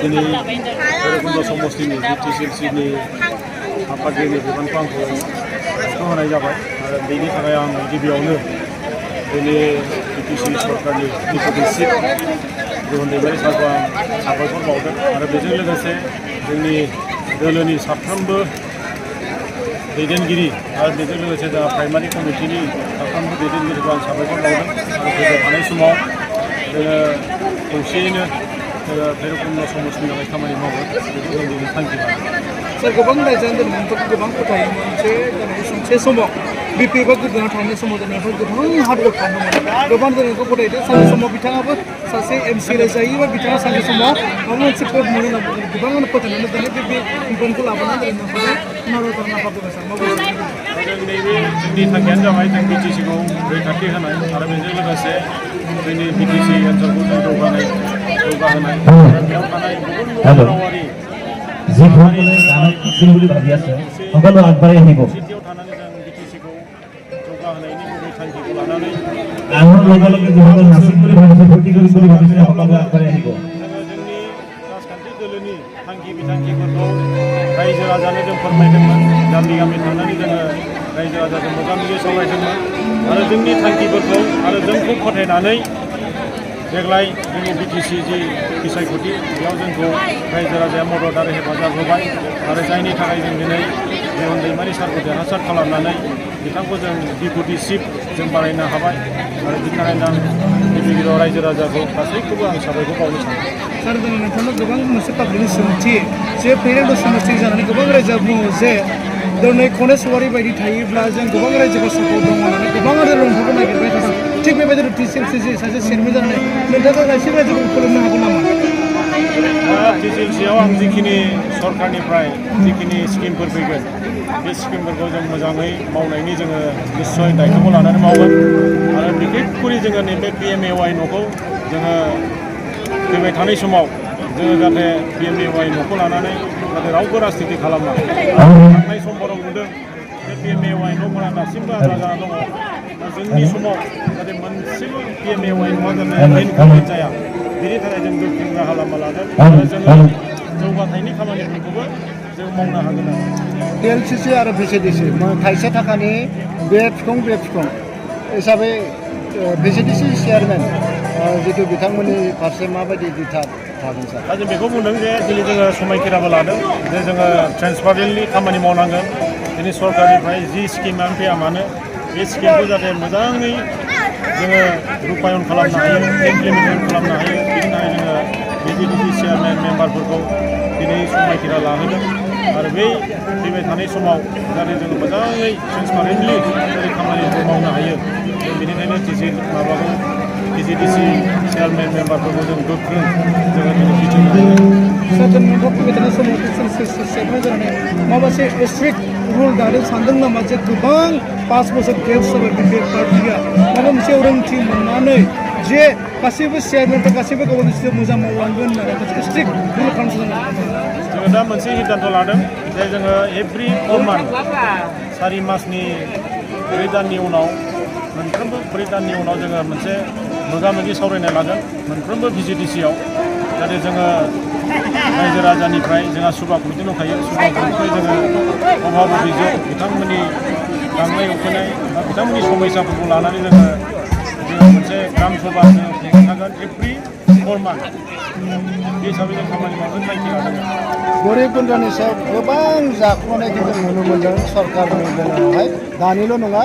दिनै भैरबकुन्द समष्टिनि BTCLCनि आफादगिरि बिबानखौ आंखौ होनाय जाबाय आरो बेनि थाखाय आं गिबियावनो दिनै BTC सरकारनि डिपुटि चिफ गुबुन दैमारि सारखौ आं साबायखर बावदों आरो बेजों लोगोसे जोंनि दोलोनि साफ्रोमबो दैदेनगिरि आरो बेजों लोगोसे जोंहा प्राइमारि कमिटिनि साफ्रोमबो दैदेनगिरिखौ आं साबायखर बावदों आरो फैबाय थानाय समाव जोङो खौसेयैनो भैरबकुन्द समष्टिनि थाखाय खामानि मावगोन बेखौ जों दिनै थांखि लादों। सार गोबां रायजोआनो गोबां फोथायोमोन मोनसे समाव BP एबा गोदोना थानाय समाव जोंनिफ्राय गोबां हार्डवर्क खालामदोंमोन गोबां जोंखौ फोथायदों सानसे समाव बिथाङाबो सासे MC जायो बा बिथाङा सानसे समाव माबा मोनसे पद मोनो होनना बुङो गोबाङानो फोथायनानै दोनो बे बिबानखौ लाबोनानै नाजावना खालामदों सार माबायदि नैबे जोंनि थांखियानो जाबाय जों BTCखौ रैखाथि होनाय आरो बेजों लोगोसे जोंनि BTC ओनसोलखौ जों जौगाहोनाय आरो बेयाव थानाय गुबुन गुबुन रावारि যিসকলে গানত আছিল বুলি ভাবি আছে সকলো আগবাঢ়ি আহিব। सिटियाव थानानै जों BTCखौ जौगाहोनायनि गुबै थांखिखौ लानानै গানৰ লগে লগে যিসকল নাচিম বুলি ভাবিছে ফূৰ্তি কৰিম বুলি ভাবিছে সকলো আগবাঢ়ি আহিব। जोङो जोंनि राजखान्थि दोलोनि थांखि बिथांखिफोरखौ रायजो राजानो जों फोरमायदोंमोन गामि गामि थांनानै जोङो रायजो राजाजों मोगा मोगि सावरायदोंमोन आरो जोंनि थांखिफोरखौ आरो जोंखौ फोथायनानै देग्लाय जोंनि BTC जि बिसायख'थि बेयाव जोंखौ रायजो राजाया मदद आरो हेफाजाब होबाय आरो जायनि थाखाय जों दिनै गुबुन दैमारि सारखौ देरहासार खालामनानै बिथांखौ जों डिपुटि चिफ जों बानायनो हाबाय आरो बिनि थाखायनो आं गिबि गिबियाव रायजो राजाखौ गासैखौबो आं साबायखर बावनो सानो। सार जों नोंथांनाव गोबां मोनसे पाब्लिकनि सोंथि जे भैरबकुन्द समष्टि जानानै गोबां रायजोआ बुङो जे दिनै गणेशवारि बायदि थायोब्ला जों गोबां रायजोखौ सापर्ट दङ होननानै गोबाङानो नोंथांखौ नागिरबाय थादों थिग बेबायदिनो TCLC सासे चेयारमेन जानानै नोंथाङा गासैबो रायजोखौ खुलुमनो हागोन नामा? TCLCआव आं जिखिनि सरकारनिफ्राय जिखिनि स्किमफोर फैगोन बे स्किमफोरखौ जों मोजाङै मावनायनि जोङो निस्सय दायथ'खौ लानानै मावगोन आरो बिखेखकरि जोङो नैबे PMAY न'खौ जोङो फैबाय थानाय समाव जोङो जाहाथे PMAY न'खौ लानानै जाहाथे रावबो राजनिति खालामा थांनाय समफोराव नुदों बे PMAY न'फोरा दासिमबो आद्रा जाना दङ जोंनि समाव जाहाथे मोनसेबो PMAY न'आ जाहाथे इनकमप्लिट जाया बेनि थाखाय जों गोख्रों राहा लामा लागोन आरो जोङो जौगाथायनि खामानिफोरखौबो जों मावनो हागोन आरो TLCC आरो VCDC थाइसे थाखानि बे बिफां हिसाबै VCDC चेयारमेन जितु बिथांमोननि फारसे माबायदि दिथा थागोन सार? दा जों बेखौ बुंदों जे दिनै जोङो समायखिराबो लादों जे जोङो ट्रेन्सपारेन्टलि खामानि मावनांगोन दिनै सरकारनिफ्राय जि स्किमानो फैया मानो बे स्किमखौ जाहाथे मोजाङै जोङो रुपायन खालामनो हायो इमप्लिमेन्टेसन खालामनो हायो बिनि थाखाय जोङो VCDC चेयारमेन मेम्बारफोरखौ दिनै समायखिरा लाहोदों आरो बै फैबाय थानाय समाव जाहाथे जोङो मोजाङै ट्रेन्सपारेन्टलि जेरै खामानिखौ मावनो हायो जों बेनिखायनो VCDC चेयारमेन मेम्बारफोरखौ जों गोख्रों जोङो दिनै बिथोन होयो। सार जों नोंथाङा फैबाय थानाय समाव TCLC चेयारमेन जानानै माखासे स्ट्रिक्ट रुल दानो सानदों नामा जे गोबां 5 बोसोर गेप जाबाय बे पार्टिया माबा मोनसे रोंथि मोननानै जे गासैबो चेयारमेनफ्रा गासैबो गावनि मोजां मावलांगोन होननानै मोनसे स्ट्रिक्ट रुल खालामनो जोङो दा मोनसे सिद्धान्त लादों जे जोङो एभ्रि 4 मान्थ 4 मासनि 4 दाननि उनाव मोनफ्रोमबो 4 दाननि उनाव जोङो मोनसे मोगा मोगि सावरायनाय लागोन मोनफ्रोमबो VCDCआव जाहाथे जोङो रायजो राजानिफ्राय जोंहा सुबा कमिटि दंखायो सुबा कमिटिनिफ्राय जोङो अभाब अभियोग बिथांमोननि गांनाय उखैनाय बा बिथांमोननि समस्याफोरखौ लानानै जोङो मोनसे ग्राम सभा जोङो खुंगोन एभ्रि 4 मान्थ बे हिसाबै जों खामानि मावनो थांखि लादों। गरिबगुन्द्रानि सायाव गोबां जाखुमानायखौ जों नुनो मोनदों सरकारनि बेलायावहाय दानिल' नङा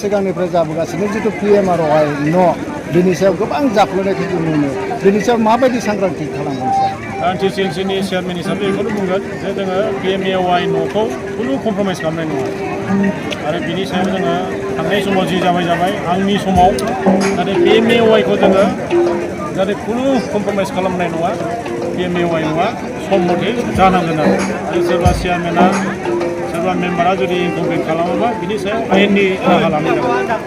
सिगांनिफ्राय जाबोगासिनो जितु PMROI न' बेनि सायाव गोबां जाफ्लेनायखौ जों नुनो बेनि सायाव माबायदि सांग्रांथि खालामगोन सार? आं TCLCनि चेयारमेन हिसाबै बेखौनो बुंगोन जे जोङो PMAY न'खौ खुनु कमप्रमाइस खालामनाय नङा आरो बिनि सायाव जोङो थांनाय समाव जि जाबाय आंनि समाव नाथाय PMAYखौ जोङो जाहाथे खुनु कमप्रमाइस खालामनाय नङा PMAY नङा सम मथे जानांगोन आरो सोरबा चेयारमेना सोरबा मेम्बारा जुदि इनकमप्लिट खालामोबा बिनि सायाव आयेननि राहा लानाय जागोन।